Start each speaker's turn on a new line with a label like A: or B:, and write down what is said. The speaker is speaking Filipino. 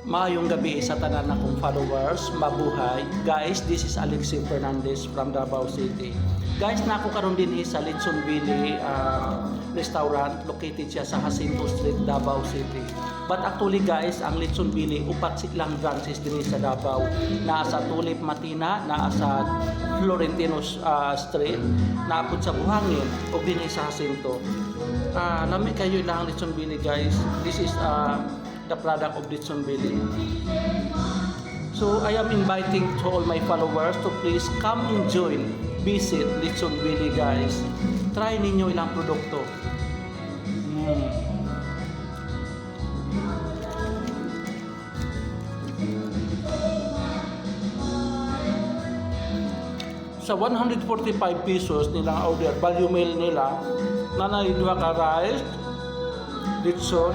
A: Maayong gabi sa tanan akong followers, mabuhay. Guys, this is Alexi Fernandez from Davao City. Guys, nako karon din sa Litson Billy restaurant, located siya sa Jacinto Street, Davao City. But actually guys, ang Litson Billy upat silang branches din sa Davao. Naa sa Tulip Matina, naa sa Florentino Street, naapod sa Buhangin o din sa Jacinto. Lami kayo ilang Litson Billy guys. This is the product of Litson Billy. So I am inviting to all my followers to please come enjoy, visit Litson Billy guys. Try ninyo ilang produkto. Sa 145 pesos nilang order, value meal nila, nanay duha ka rice, Litson,